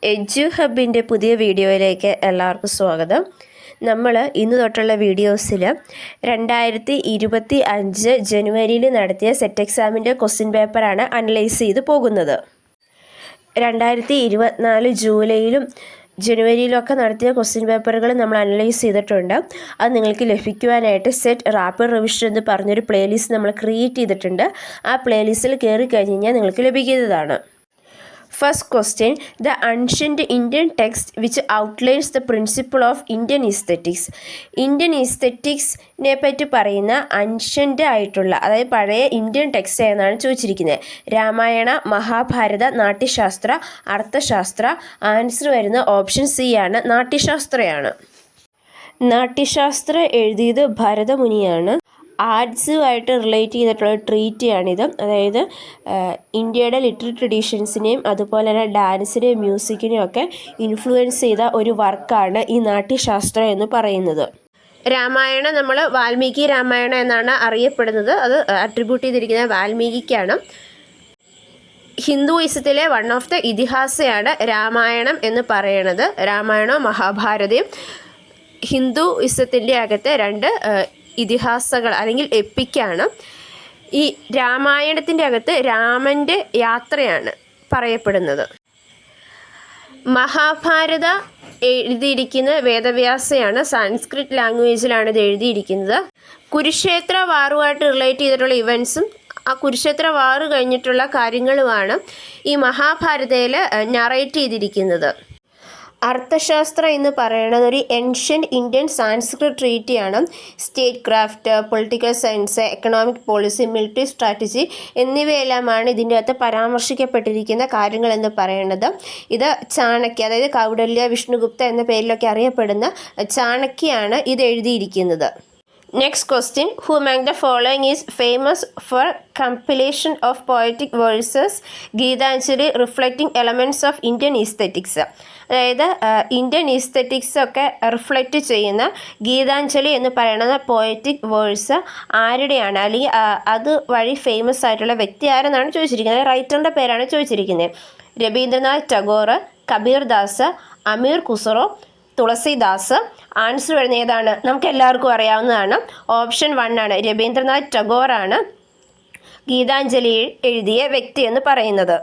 Edu ഹബിൻ്റെ പുതിയ വീഡിയോയിലേക്ക് എല്ലാവർക്കും സ്വാഗതം. നമ്മൾ ഇന്ന് തൊട്ടുള്ള വീഡിയോസിൽ 2025 ജനുവരിയിൽ നടത്തിയ സെറ്റ് എക്സാമിൻ്റെ ക്വസ്റ്റ്യൻ പേപ്പറാണ് അനലൈസ് ചെയ്ത് പോകുന്നത്. 2024 ജൂലൈയിലും ജനുവരിയിലൊക്കെ നടത്തിയ ക്വസ്റ്റ്യൻ പേപ്പറുകൾ നമ്മൾ അനലൈസ് ചെയ്തിട്ടുണ്ട്. അത് നിങ്ങൾക്ക് ലഭിക്കുവാനായിട്ട് സെറ്റ് റാപ്പിഡ് റിവിഷൻ എന്ന് പറഞ്ഞൊരു പ്ലേലിസ്റ്റ് നമ്മൾ ക്രിയേറ്റ് ചെയ്തിട്ടുണ്ട്. ആ പ്ലേലിസ്റ്റിൽ കയറി കഴിഞ്ഞാൽ നിങ്ങൾക്ക് ലഭിക്കുന്നതാണ്. First question, the ancient Indian text which outlines the principle of Indian aesthetics. Indian aestheticsനെ പറ്റി പറയുന്ന അൻഷ്യൻ്റ് ആയിട്ടുള്ള, അതായത് പഴയ ഇന്ത്യൻ ടെക്സ്റ്റ് എന്നാണ് ചോദിച്ചിരിക്കുന്നത്. രാമായണ, മഹാഭാരത, നാട്യശാസ്ത്ര, അർത്ഥശാസ്ത്ര. ആൻസർ വരുന്ന ഓപ്ഷൻ സി ആണ്, നാട്യശാസ്ത്രയാണ്. നാട്യശാസ്ത്ര എഴുതിയത് ഭരതമുനിയാണ്. ആർട്സുമായിട്ട് റിലേറ്റ് ചെയ്തിട്ടുള്ള ട്രീറ്റിയാണിത്. അതായത് ഇന്ത്യയുടെ ലിറ്റററി ട്രഡീഷൻസിനെയും അതുപോലെ തന്നെ ഡാൻസിനെയും മ്യൂസിക്കിനെയും ഒക്കെ ഇൻഫ്ലുവൻസ് ചെയ്ത ഒരു വർക്കാണ് ഈ നാട്യശാസ്ത്രം എന്ന് പറയുന്നത്. രാമായണം നമ്മൾ വാൽമീകി രാമായണം എന്നാണ് അറിയപ്പെടുന്നത്. അത് അട്രിബ്യൂട്ട് ചെയ്തിരിക്കുന്നത് വാൽമീകിക്കാണ്. ഹിന്ദുയിസത്തിലെ വൺ ഓഫ് ദ ഇതിഹാസയാണ് രാമായണം എന്ന് പറയുന്നത്. രാമായണവും മഹാഭാരതയും ഹിന്ദുയിസത്തിൻ്റെ അകത്തെ രണ്ട് ഇതിഹാസങ്ങൾ അല്ലെങ്കിൽ എപ്പിക്കാണ്. ഈ രാമായണത്തിൻ്റെ അകത്ത് രാമൻ്റെ യാത്രയാണ് പറയപ്പെടുന്നത്. മഹാഭാരത എഴുതിയിരിക്കുന്ന വേദവ്യാസയാണ്. സാൻസ്ക്രിറ്റ് ലാംഗ്വേജിലാണ് ഇത് എഴുതിയിരിക്കുന്നത്. കുരുക്ഷേത്ര വാറുമായിട്ട് റിലേറ്റ് ചെയ്തിട്ടുള്ള ഇവൻസും ആ കുരുക്ഷേത്ര വാറ് കഴിഞ്ഞിട്ടുള്ള കാര്യങ്ങളുമാണ് ഈ മഹാഭാരതയിൽ നറേറ്റ് ചെയ്തിരിക്കുന്നത്. അർത്ഥശാസ്ത്രം എന്ന് പറയുന്നത് ഒരു ഏൻഷ്യൻ്റ് ഇന്ത്യൻ സാൻസ്ക്രിറ്റ് ട്രീറ്റിയാണ്. Statecraft, political science, economic policy, military strategy എന്നിവയെല്ലാമാണ് ഇതിൻ്റെ അകത്ത് പരാമർശിക്കപ്പെട്ടിരിക്കുന്ന കാര്യങ്ങൾ എന്ന് പറയുന്നത്. ഇത് ചാണക്യ, അതായത് കൗഡല്യ, വിഷ്ണുഗുപ്ത എന്ന പേരിലൊക്കെ അറിയപ്പെടുന്ന ചാണക്യയാണ് ഇത് എഴുതിയിരിക്കുന്നത്. Next question, who among the following is famous for compilation of poetic verses Gitanjali reflecting elements of Indian aesthetics? അതായത് ഇന്ത്യൻ ഈസ്തെറ്റിക്സ് ഒക്കെ റിഫ്ലക്റ്റ് ചെയ്യുന്ന ഗീതാഞ്ജലി എന്ന് പറയുന്നത് പോയറ്റിക് വേഴ്സ് ആരുടെയാണ്, അല്ലെങ്കിൽ അത് വഴി ഫേമസ് ആയിട്ടുള്ള വ്യക്തി ആരെന്നാണ് ചോദിച്ചിരിക്കുന്നത്. റൈറ്ററിൻ്റെ പേരാണ് ചോദിച്ചിരിക്കുന്നത്. രവീന്ദ്രനാഥ് ടാഗോർ, കബീർ ദാസ്, അമീർ ഖുസ്രോ, തുളസിദാസ്. ആൻസർ വരുന്ന ഏതാണ്? നമുക്ക് എല്ലാവർക്കും അറിയാവുന്നതാണ്. ഓപ്ഷൻ 1 ആണ്, രവീന്ദ്രനാഥ് ടാഗോറാണ് ഗീതാഞ്ജലി എഴുതിയ വ്യക്തി എന്ന് പറയുന്നത്.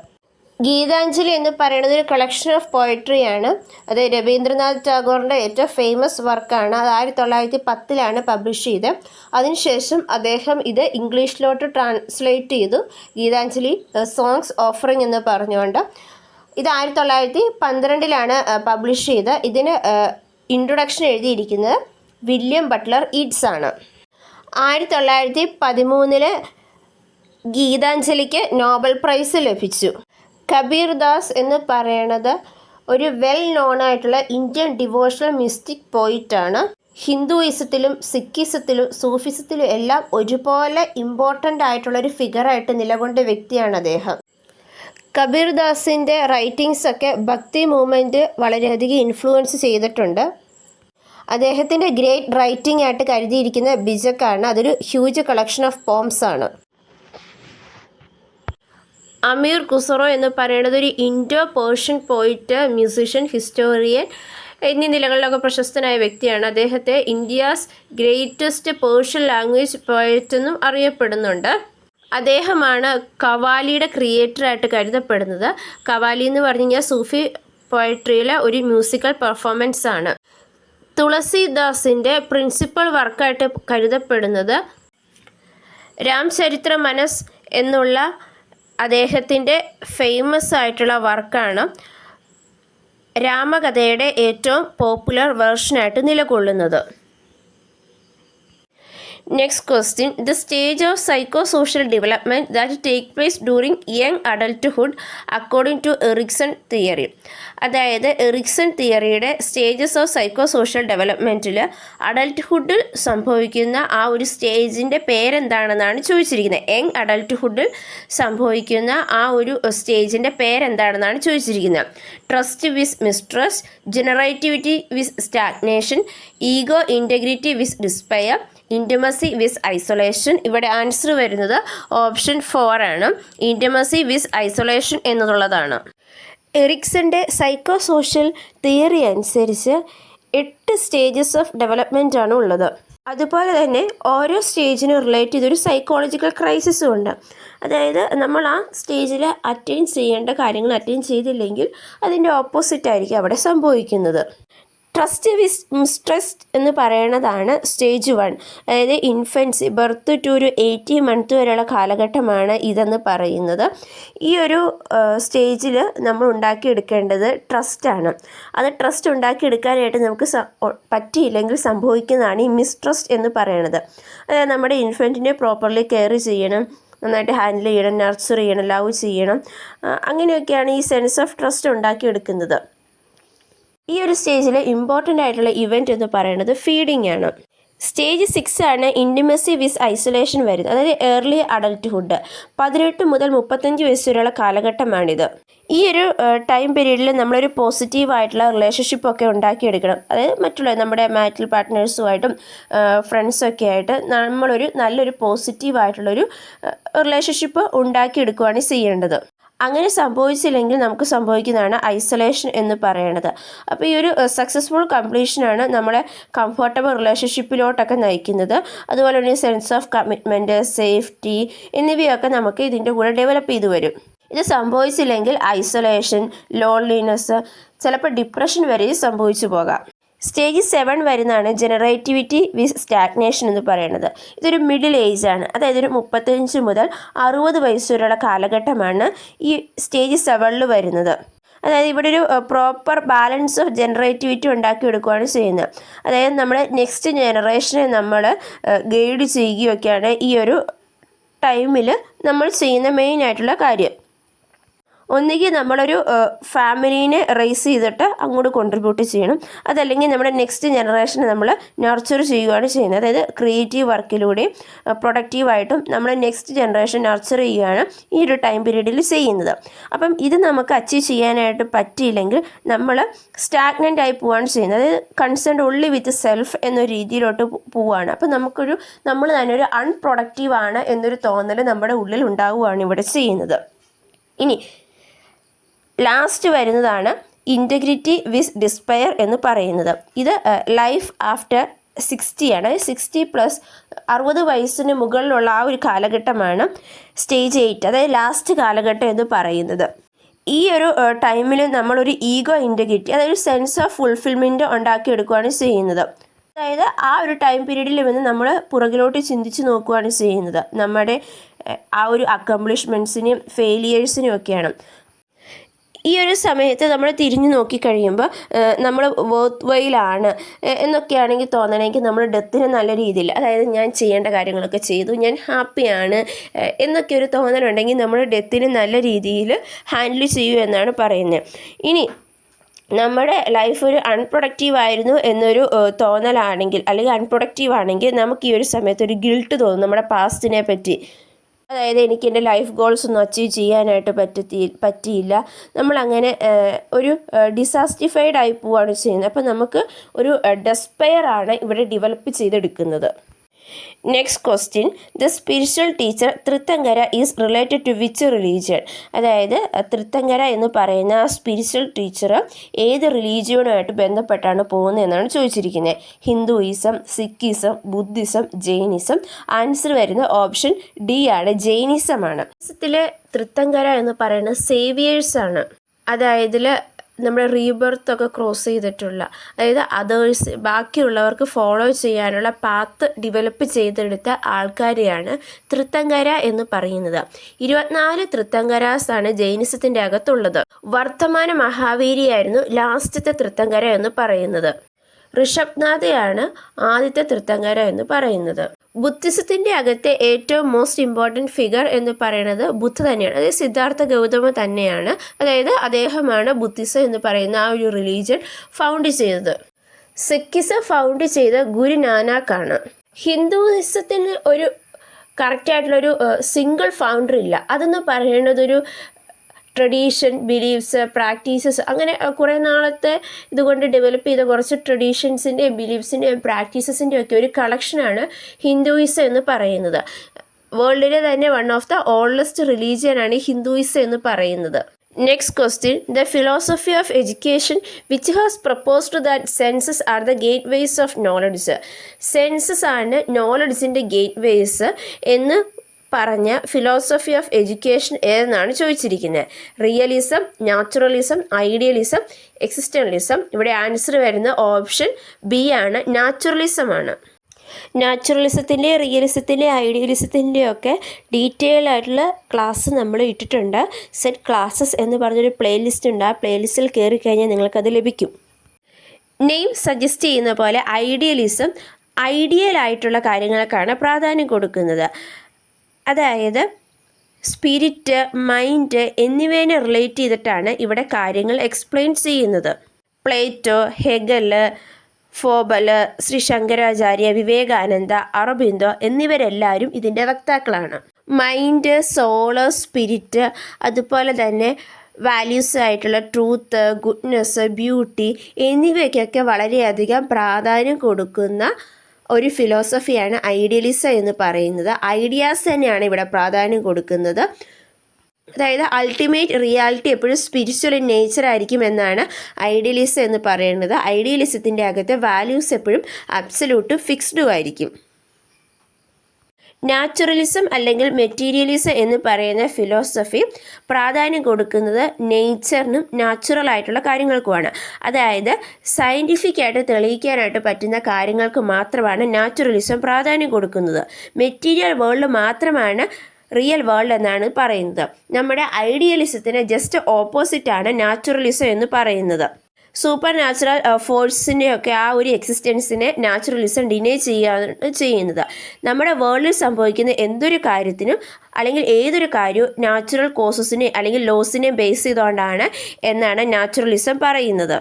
ഗീതാഞ്ജലി എന്ന് പറയുന്നത് ഒരു കളക്ഷൻ ഓഫ് പോയട്രിയാണ്. അത് രവീന്ദ്രനാഥ് ടാഗോറിൻ്റെ ഏറ്റവും ഫേമസ് വർക്കാണ്. അത് 1910 പബ്ലിഷ് ചെയ്ത്. അതിനുശേഷം അദ്ദേഹം ഇത് ഇംഗ്ലീഷിലോട്ട് ട്രാൻസ്ലേറ്റ് ചെയ്തു. ഗീതാഞ്ജലി സോങ്സ് ഓഫറിംഗ് എന്ന് പറഞ്ഞുകൊണ്ട്. ഇത് 1912 പബ്ലിഷ് ചെയ്ത്. ഇതിന് ഇൻട്രൊഡക്ഷൻ എഴുതിയിരിക്കുന്നത് വില്യം ബട്ട്ലർ ഈറ്റ്സ് ആണ്. 1913 ഗീതാഞ്ജലിക്ക് നോബൽ പ്രൈസ് ലഭിച്ചു. കബീർ ദാസ് എന്ന് പറയണത് ഒരു വെൽ നോൺ ആയിട്ടുള്ള ഇന്ത്യൻ ഡിവോഷണൽ മിസ്റ്റിക് പോയിറ്റാണ്. ഹിന്ദുയിസത്തിലും സിഖിസത്തിലും സൂഫിസത്തിലും എല്ലാം ഒരുപോലെ ഇമ്പോർട്ടൻ്റ് ആയിട്ടുള്ളൊരു ഫിഗറായിട്ട് നിലകൊണ്ട വ്യക്തിയാണ് അദ്ദേഹം. കബീർ ദാസിൻ്റെ റൈറ്റിങ്സ് ഒക്കെ ഭക്തി മൂവ്മെൻറ്റ് വളരെയധികം ഇൻഫ്ലുവൻസ് ചെയ്തിട്ടുണ്ട്. അദ്ദേഹത്തിൻ്റെ ഗ്രേറ്റ് റൈറ്റിംഗ് ആയിട്ട് കരുതിയിരിക്കുന്ന ബിജക്കാണ്. അതൊരു ഹ്യൂജ് കളക്ഷൻ ഓഫ് പോംസ് ആണ്. അമീർ ഖുസ്രോ എന്ന് പറയുന്നത് ഒരു ഇൻഡോ പേർഷ്യൻ പോയിറ്റ്, മ്യൂസിഷ്യൻ, ഹിസ്റ്റോറിയൻ എന്നീ നിലകളിലൊക്കെ പ്രശസ്തനായ വ്യക്തിയാണ്. അദ്ദേഹത്തെ India's greatest Persian language poet എന്നും അറിയപ്പെടുന്നുണ്ട്. അദ്ദേഹമാണ് കവാലിയുടെ ക്രിയേറ്ററായിട്ട് കരുതപ്പെടുന്നത്. കവാലി എന്ന് പറഞ്ഞു കഴിഞ്ഞാൽ സൂഫി പോയട്രിയിലെ ഒരു മ്യൂസിക്കൽ പെർഫോമൻസ് ആണ്. തുളസിദാസിൻ്റെ പ്രിൻസിപ്പൽ വർക്കായിട്ട് കരുതപ്പെടുന്നത് രാംചരിത്ര മനസ് എന്നുള്ള അദ്ദേഹത്തിൻ്റെ ഫേമസ് ആയിട്ടുള്ള വർക്കാണ്. രാമകഥയുടെ ഏറ്റവും പോപ്പുലർ വേർഷനായിട്ട് നിലകൊള്ളുന്നത്. Next question, the stage of psychosocial development that take place during young adulthood according to Erikson theory. അതായത് എറിക്സൺ തിയറിയുടെ സ്റ്റേജസ് ഓഫ് സൈക്കോസോഷ്യൽ ഡെവലപ്മെൻറ്റിൽ അഡൽട്ട്ഹുഡിൽ സംഭവിക്കുന്ന ആ ഒരു സ്റ്റേജിൻ്റെ പേരെന്താണെന്നാണ് ചോദിച്ചിരിക്കുന്നത്. യങ് അഡൽട്ട്ഹുഡിൽ സംഭവിക്കുന്ന ആ ഒരു സ്റ്റേജിൻ്റെ പേരെന്താണെന്നാണ് ചോദിച്ചിരിക്കുന്നത്. ട്രസ്റ്റ് വിസ് മിസ്ട്രസ്റ്റ്, ജനറേറ്റിവിറ്റി വിസ് സ്റ്റാഗ്നേഷൻ, ഈഗോ ഇൻറ്റഗ്രിറ്റി വിസ് ഡിസ്പയർ, ഇൻറ്റിമസി വിസ് ഐസൊലേഷൻ. ഇവിടെ ആൻസർ വരുന്നത് ഓപ്ഷൻ 4 ആണ്. ഇൻറ്റിമസി വിസ് ഐസൊലേഷൻ എന്നുള്ളതാണ്. എറിക്സന്റെ സൈക്കോ സോഷ്യൽ തിയറി അനുസരിച്ച് 8 സ്റ്റേജസ് ഓഫ് ഡെവലപ്മെൻ്റ് ആണ് ഉള്ളത്. അതുപോലെ തന്നെ ഓരോ സ്റ്റേജിനും റിലേറ്റ് ചെയ്തൊരു സൈക്കോളജിക്കൽ ക്രൈസിസും ഉണ്ട്. അതായത് നമ്മൾ ആ സ്റ്റേജിൽ അറ്റൈൻ ചെയ്യേണ്ട കാര്യങ്ങൾ അറ്റൈൻ ചെയ്തില്ലെങ്കിൽ അതിൻ്റെ ഓപ്പോസിറ്റ് ആയിരിക്കും അവിടെ സംഭവിക്കുന്നത്. ട്രസ്റ്റ് മിസ്ട്രസ്റ്റ് എന്ന് പറയുന്നതാണ് സ്റ്റേജ് 1. അതായത് ഇൻഫൻസി ബർത്ത് ടു ഒരു 18 മന്ത് വരെയുള്ള കാലഘട്ടമാണ് ഇതെന്ന് പറയുന്നത്. ഈ ഒരു സ്റ്റേജിൽ നമ്മൾ ഉണ്ടാക്കിയെടുക്കേണ്ടത് ട്രസ്റ്റാണ്. അത് ട്രസ്റ്റ് ഉണ്ടാക്കിയെടുക്കാനായിട്ട് നമുക്ക് പറ്റിയില്ലെങ്കിൽ സംഭവിക്കുന്നതാണ് ഈ മിസ്ട്രസ്റ്റ് എന്ന് പറയുന്നത്. അതായത് നമ്മുടെ ഇൻഫൻറ്റിനെ പ്രോപ്പർലി കെയർ ചെയ്യണം, നന്നായിട്ട് ഹാൻഡിൽ ചെയ്യണം, നർച്ചർ ചെയ്യണം, ലവ് ചെയ്യണം. അങ്ങനെയൊക്കെയാണ് ഈ സെൻസ് ഓഫ് ട്രസ്റ്റ് ഉണ്ടാക്കിയെടുക്കുന്നത്. ഈ ഒരു സ്റ്റേജിൽ ഇമ്പോർട്ടൻ്റ് ആയിട്ടുള്ള ഇവൻറ്റ് എന്ന് പറയുന്നത് ഫീഡിംഗ് ആണ്. സ്റ്റേജ് 6 ആണ് ഇൻറ്റിമസി വിത്ത് ഐസൊലേഷൻ വരുന്നത്. അതായത് ഏർലി അഡൽട്ട്ഹുഡ്. 18 മുതൽ 35 വയസ്സ് വരെയുള്ള കാലഘട്ടമാണിത്. ഈ ഒരു ടൈം പീരീഡിൽ നമ്മളൊരു പോസിറ്റീവായിട്ടുള്ള റിലേഷൻഷിപ്പൊക്കെ ഉണ്ടാക്കിയെടുക്കണം. അതായത് മറ്റുള്ള നമ്മുടെ മാരിറ്റൽ പാർട്ട്നേഴ്സുമായിട്ടും ഫ്രണ്ട്സൊക്കെ ആയിട്ട് നമ്മളൊരു നല്ലൊരു പോസിറ്റീവായിട്ടുള്ളൊരു റിലേഷൻഷിപ്പ് ഉണ്ടാക്കിയെടുക്കുകയാണ് ചെയ്യേണ്ടത്. അങ്ങനെ സംഭവിച്ചില്ലെങ്കിൽ നമുക്ക് സംഭവിക്കുന്നതാണ് ഐസൊലേഷൻ എന്ന് പറയുന്നത്. അപ്പോൾ ഈ ഒരു സക്സസ്ഫുൾ കംപ്ലീഷനാണ് നമ്മളെ കംഫർട്ടബിൾ റിലേഷൻഷിപ്പിലോട്ടൊക്കെ നയിക്കുന്നത്. അതുപോലെ തന്നെ സെൻസ് ഓഫ് കമ്മിറ്റ്മെൻറ്റ്, സേഫ്റ്റി എന്നിവയൊക്കെ നമുക്ക് ഇതിൻ്റെ കൂടെ ഡെവലപ്പ് ചെയ്തു വരും. ഇത് സംഭവിച്ചില്ലെങ്കിൽ ഐസൊലേഷൻ, ലോൺലിനെസ്, ചിലപ്പോൾ ഡിപ്രഷൻ വരെ സംഭവിച്ചു പോകാം. സ്റ്റേജ് 7 വരുന്നതാണ് ജനറേറ്റിവിറ്റി വിത്ത് സ്റ്റാഗ്നേഷൻ എന്ന് പറയുന്നത്. ഇതൊരു മിഡിൽ ഏജ് ആണ്. അതായത് ഒരു 35 മുതൽ 60 വയസ്സ് വരെയുള്ള കാലഘട്ടമാണ് ഈ സ്റ്റേജ് 7 വരുന്നത്. അതായത് ഇവിടെ ഒരു പ്രോപ്പർ ബാലൻസ് ഓഫ് ജനറേറ്റിവിറ്റി ഉണ്ടാക്കിയെടുക്കുകയാണ് ചെയ്യുന്നത്. അതായത് നമ്മുടെ നെക്സ്റ്റ് ജനറേഷനെ നമ്മൾ ഗൈഡ് ചെയ്യുകയൊക്കെയാണ് ഈ ഒരു ടൈമിൽ നമ്മൾ ചെയ്യുന്ന മെയിനായിട്ടുള്ള കാര്യം. ഒന്നുകിൽ നമ്മളൊരു ഫാമിലീനെ റേസ് ചെയ്തിട്ട് അങ്ങോട്ട് കോൺട്രിബ്യൂട്ട് ചെയ്യണം, അതല്ലെങ്കിൽ നമ്മുടെ നെക്സ്റ്റ് ജനറേഷനെ നമ്മൾ നർച്ചർ ചെയ്യുകയാണ് ചെയ്യുന്നത്. അതായത് ക്രിയേറ്റീവ് വർക്കിലൂടെയും പ്രൊഡക്റ്റീവായിട്ടും നമ്മൾ നെക്സ്റ്റ് ജനറേഷൻ നർച്ചർ ചെയ്യുകയാണ് ഈ ഒരു ടൈം പീരീഡിൽ ചെയ്യുന്നത്. അപ്പം ഇത് നമുക്ക് അച്ചീവ് ചെയ്യാനായിട്ട് പറ്റിയില്ലെങ്കിൽ നമ്മൾ സ്റ്റാഗ്നൻ്റ് ആയി പോവുകയാണ് ചെയ്യുന്നത്. അതായത് കൺസേൺഡ് ഓൺലി വിത്ത് സെൽഫ് എന്നൊരു രീതിയിലോട്ട് പോവുകയാണ്. അപ്പം നമ്മൾ തന്നെ ഒരു അൺപ്രൊഡക്റ്റീവാണ് എന്നൊരു തോന്നൽ നമ്മുടെ ഉള്ളിൽ ഉണ്ടാവുകയാണ് ഇവിടെ ചെയ്യുന്നത്. ഇനി ലാസ്റ്റ് വരുന്നതാണ് ഇൻറ്റഗ്രിറ്റി വിത്ത് ഡിസ്പയർ എന്ന് പറയുന്നത്. ഇത് ലൈഫ് ആഫ്റ്റർ 60 ആണ്. 60+, 60 വയസ്സിന് മുകളിലുള്ള ആ ഒരു കാലഘട്ടമാണ് സ്റ്റേജ് 8, അതായത് ലാസ്റ്റ് കാലഘട്ടം എന്ന് പറയുന്നത്. ഈ ഒരു ടൈമിൽ നമ്മളൊരു ഈഗോ ഇൻറ്റഗ്രിറ്റി, അതായത് സെൻസ് ഓഫ് ഫുൾഫിൽമെൻറ്റ് ഉണ്ടാക്കിയെടുക്കുകയാണ് ചെയ്യുന്നത്. അതായത് ആ ഒരു ടൈം പീരീഡിൽ വന്ന് നമ്മൾ പുറകിലോട്ട് ചിന്തിച്ച് നോക്കുകയാണ് ചെയ്യുന്നത്. നമ്മുടെ ആ ഒരു അക്കംപ്ലിഷ്മെൻറ്റ്സിനെയും ഫെയിലിയേഴ്സിനെയും ഒക്കെയാണ്. ഈ ഒരു സമയത്ത് നമ്മൾ തിരിഞ്ഞു നോക്കിക്കഴിയുമ്പോൾ നമ്മൾ വർത്ത് വൈലാണ് എന്നൊക്കെയാണെങ്കിൽ തോന്നണമെങ്കിൽ നമ്മൾ ഡെത്തിന് നല്ല രീതിയിൽ, അതായത് ഞാൻ ചെയ്യേണ്ട കാര്യങ്ങളൊക്കെ ചെയ്തു, ഞാൻ ഹാപ്പിയാണ് എന്നൊക്കെ ഒരു തോന്നലുണ്ടെങ്കിൽ നമ്മൾ ഡെത്തിന് നല്ല രീതിയിൽ ഹാൻഡിൽ ചെയ്യൂ എന്നാണ് പറയുന്നത്. ഇനി നമ്മുടെ ലൈഫ് ഒരു അൺപ്രൊഡക്റ്റീവ് ആയിരുന്നു എന്നൊരു തോന്നലാണെങ്കിൽ, അല്ലെങ്കിൽ അൺപ്രൊഡക്റ്റീവ് ആണെങ്കിൽ നമുക്ക് ഈ ഒരു സമയത്ത് ഒരു ഗിൽട്ട് തോന്നും നമ്മുടെ പാസ്റ്റിനെ പറ്റി. അതായത് എനിക്ക് എൻ്റെ ലൈഫ് ഗോൾസ് ഒന്നും അച്ചീവ് ചെയ്യാനായിട്ട് പറ്റിയില്ല, നമ്മളങ്ങനെ ഒരു ഡിസാസ്റ്റിഫൈഡ് ആയി പോവുകയാണ് ചെയ്യുന്നത്. അപ്പോൾ നമുക്ക് ഒരു ഡെസ്പയർ ആണ് ഇവിടെ ഡെവലപ്പ് ചെയ്തെടുക്കുന്നത്. Next question, the spiritual teacher Tirthankara is related to which religion? അതായത് തൃത്തങ്കര എന്ന് പറയുന്ന ആ സ്പിരിച്വൽ ടീച്ചർ ഏത് റിലീജിയനുമായിട്ട് ബന്ധപ്പെട്ടാണ് പോകുന്നത് എന്നാണ് ചോദിച്ചിരിക്കുന്നത്. Hinduism, Sikhism, Buddhism, Jainism. Answer വരുന്ന ഓപ്ഷൻ ഡി ആണ്, ജൈനിസമാണ്. തൃത്തങ്കര എന്ന് പറയുന്നത് സേവിയേഴ്സാണ്. അതായത് നമ്മുടെ റീബർത്തൊക്കെ ക്രോസ് ചെയ്തിട്ടുള്ള, അതായത് അതേഴ്സ് ബാക്കിയുള്ളവർക്ക് ഫോളോ ചെയ്യാനുള്ള പാത്ത് ഡെവലപ്പ് ചെയ്തെടുത്ത ആൾക്കാരെയാണ് തൃത്തങ്കര എന്ന് പറയുന്നത്. 24 തൃത്തങ്കരാസാണ് ജൈനിസത്തിൻ്റെ അകത്തുള്ളത്. വർത്തമാന മഹാവീരിയായിരുന്നു ലാസ്റ്റത്തെ തൃത്തങ്കര എന്ന് പറയുന്നത്. ഋഷഭ്നാഥയാണ് ആദ്യത്തെ തൃത്തങ്കര എന്ന് പറയുന്നത്. ബുദ്ധിസത്തിൻ്റെ അകത്തെ ഏറ്റവും മോസ്റ്റ് ഇമ്പോർട്ടൻറ്റ് ഫിഗർ എന്ന് പറയുന്നത് ബുദ്ധ തന്നെയാണ്. അതായത് സിദ്ധാർത്ഥ ഗൗതമ തന്നെയാണ്. അതായത് അദ്ദേഹമാണ് ബുദ്ധിസം എന്ന് പറയുന്ന ആ ഒരു റിലീജിയൻ ഫൗണ്ട് ചെയ്തത്. സിക്കിസം ഫൗണ്ട് ചെയ്ത ഗുരു നാനാക്കാണ്. ഹിന്ദുയിസത്തിന് ഒരു കറക്റ്റായിട്ടുള്ളൊരു സിംഗിൾ ഫൗണ്ടർ ഇല്ല. അതെന്ന് പറയുന്നതൊരു ട്രഡീഷൻ, ബിലീഫ്സ്, പ്രാക്ടീസസ്, അങ്ങനെ കുറേ നാളത്തെ ഇതുകൊണ്ട് ഡെവലപ്പ് ചെയ്ത കുറച്ച് ട്രഡീഷൻസിൻ്റെയും ബിലീഫ്സിൻ്റെയും പ്രാക്ടീസസിൻ്റെയും ഒക്കെ ഒരു കളക്ഷനാണ് ഹിന്ദുയിസം എന്ന് പറയുന്നത്. വേൾഡിലെ തന്നെ വൺ ഓഫ് ദ ഓൾഡസ്റ്റ് റിലീജിയനാണ് ഹിന്ദുയിസം എന്ന് പറയുന്നത്. Next question, the philosophy of education which has proposed that senses are the gateways of knowledge. Senses ആണ് നോളഡ്ജിൻ്റെ ഗേറ്റ്വേസ് എന്ന് പറഞ്ഞ ഫിലോസഫി ഓഫ് എഡ്യൂക്കേഷൻ ഏതെന്നാണ് ചോദിച്ചിരിക്കുന്നത്. Realism, naturalism, idealism, existentialism. ഇവിടെ ആൻസർ വരുന്ന option B ആണ്, നാച്ചുറലിസം ആണ്. നാച്ചുറലിസത്തിൻ്റെ, റിയലിസത്തിൻ്റെ, ഐഡിയലിസത്തിൻ്റെ ഒക്കെ ഡീറ്റെയിൽ ആയിട്ടുള്ള ക്ലാസ് നമ്മൾ ഇട്ടിട്ടുണ്ട്. സെറ്റ് ക്ലാസ്സസ് എന്ന് പറഞ്ഞൊരു പ്ലേലിസ്റ്റ് ഉണ്ട്. ആ പ്ലേലിസ്റ്റിൽ കയറി കഴിഞ്ഞാൽ നിങ്ങൾക്കത് ലഭിക്കും. നെയിം സജസ്റ്റ് ചെയ്യുന്ന പോലെ ഐഡിയലിസം ഐഡിയൽ ആയിട്ടുള്ള കാര്യങ്ങൾക്കാണ് പ്രാധാന്യം കൊടുക്കുന്നത്. അതായത് സ്പിരിറ്റ്, മൈൻഡ് എന്നിവയെ റിലേറ്റ് ചെയ്തിട്ടാണ് ഇവിടെ കാര്യങ്ങൾ എക്സ്പ്ലെയിൻ ചെയ്യുന്നത്. പ്ലേറ്റോ, ഹെഗൽ, ഫോബൽ, ശ്രീ ശങ്കരാചാര്യ, വിവേകാനന്ദ, അറബിന്ദോ എന്നിവരെല്ലാവരും ഇതിൻ്റെ വക്താക്കളാണ്. മൈൻഡ്, സോള്, സ്പിരിറ്റ്, അതുപോലെ തന്നെ വാല്യൂസ് ആയിട്ടുള്ള ട്രൂത്ത്, ഗുഡ്നെസ്, ബ്യൂട്ടി എന്നിവയ്ക്കൊക്കെ വളരെയധികം പ്രാധാന്യം കൊടുക്കുന്ന ഒരു ഫിലോസഫിയാണ് ഐഡിയലിസം എന്ന് പറയുന്നത്. ഐഡിയാസ് തന്നെയാണ് ഇവിടെ പ്രാധാന്യം കൊടുക്കുന്നത്. അതായത് അൾട്ടിമേറ്റ് റിയാലിറ്റി എപ്പോഴും സ്പിരിച്വൽ ഇൻ നേച്ചർ ആയിരിക്കും എന്നാണ് ഐഡിയലിസം എന്ന് പറയുന്നത്. ഐഡിയലിസത്തിൻ്റെ അകത്ത് വാല്യൂസ് എപ്പോഴും അബ്സല്യൂട്ടും ഫിക്സ്ഡും ആയിരിക്കും. നാച്ചുറലിസം അല്ലെങ്കിൽ മെറ്റീരിയലിസം എന്ന് പറയുന്ന ഫിലോസഫി പ്രാധാന്യം കൊടുക്കുന്നത് നേച്ചറിനും നാച്ചുറൽ ആയിട്ടുള്ള കാര്യങ്ങൾക്കുമാണ്. അതായത് സയൻറ്റിഫിക് ആയിട്ട് തെളിയിക്കാനായിട്ട് പറ്റുന്ന കാര്യങ്ങൾക്ക് മാത്രമാണ് നാച്ചുറലിസം പ്രാധാന്യം കൊടുക്കുന്നത്. മെറ്റീരിയൽ വേൾഡ് മാത്രമാണ് റിയൽ വേൾഡ് എന്നാണ് പറയുന്നത്. നമ്മുടെ ഐഡിയലിസത്തിന് ജസ്റ്റ് ഓപ്പോസിറ്റാണ് നാച്ചുറലിസം എന്ന് പറയുന്നത്. സൂപ്പർ നാച്ചുറൽ ഫോഴ്സിൻ്റെയൊക്കെ ആ ഒരു എക്സിസ്റ്റൻസിനെ നാച്ചുറലിസം ഡിനൈ ചെയ്യുകയാണ് ചെയ്യുന്നത്. നമ്മുടെ വേൾഡിൽ സംഭവിക്കുന്ന എന്തൊരു കാര്യത്തിനും അല്ലെങ്കിൽ ഏതൊരു കാര്യവും നാച്ചുറൽ കോസസിനെ അല്ലെങ്കിൽ ലോസിനെ ബേസ് ചെയ്തുകൊണ്ടാണ് എന്നാണ് നാച്ചുറലിസം പറയുന്നത്.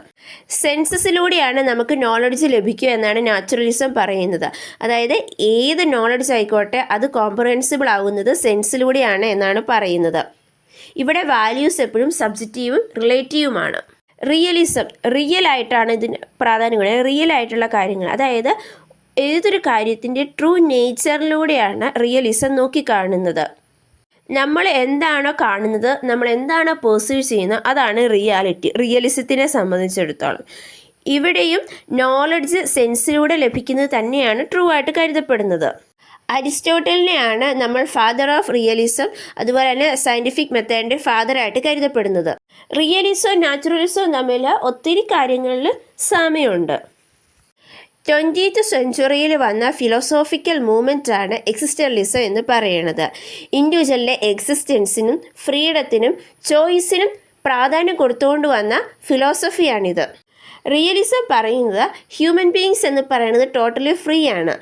സെൻസസിലൂടെയാണ് നമുക്ക് നോളഡ്ജ് ലഭിക്കുക എന്നാണ് നാച്ചുറലിസം പറയുന്നത്. അതായത് ഏത് നോളഡ്ജ് ആയിക്കോട്ടെ അത് കോംപ്രഹെൻസിബിൾ ആകുന്നത് സെൻസിലൂടെയാണ് എന്നാണ് പറയുന്നത്. ഇവിടെ വാല്യൂസ് എപ്പോഴും സബ്ജക്റ്റീവും റിലേറ്റീവുമാണ്. റിയലിസം റിയൽ ആയിട്ടാണ് ഇതിന് പ്രാധാന്യം കൊടുക്കുന്നത്. റിയൽ ആയിട്ടുള്ള കാര്യങ്ങൾ, അതായത് ഏതൊരു കാര്യത്തിൻ്റെ ട്രൂ നേച്ചറിലൂടെയാണ് റിയലിസം നോക്കിക്കാണുന്നത്. നമ്മൾ എന്താണോ കാണുന്നത്, നമ്മൾ എന്താണോ പെർസീവ് ചെയ്യുന്നത്, അതാണ് റിയാലിറ്റി റിയലിസത്തിനെ സംബന്ധിച്ചിടത്തോളം. ഇവിടെയും നോളഡ്ജ് സെൻസിലൂടെ ലഭിക്കുന്നത് തന്നെയാണ് ട്രൂ ആയിട്ട് കരുതപ്പെടുന്നത്. അരിസ്റ്റോട്ടലിനെയാണ് നമ്മൾ ഫാദർ ഓഫ് റിയലിസം, അതുപോലെ തന്നെ സയൻറ്റിഫിക് മെത്തേഡിൻ്റെ ഫാദറായിട്ട് കരുതപ്പെടുന്നത്. റിയലിസവും നാച്ചുറലിസവും തമ്മിൽ ഒത്തിരി കാര്യങ്ങളിൽ സാമ്യമുണ്ട്. 20th സെഞ്ച്വറിയിൽ വന്ന ഫിലോസോഫിക്കൽ മൂവ്മെൻറ്റാണ് എക്സിസ്റ്റൻഷ്യലിസം എന്ന് പറയുന്നത്. ഇൻഡിവിജ്വലിൻ്റെ എക്സിസ്റ്റൻസിനും ഫ്രീഡത്തിനും ചോയ്സിനും പ്രാധാന്യം കൊടുത്തുകൊണ്ട് വന്ന ഫിലോസഫിയാണിത്. റിയലിസം പറയുന്നത് ഹ്യൂമൻ ബീയിങ്സ് എന്ന് പറയുന്നത് ടോട്ടലി ഫ്രീ ആണ്.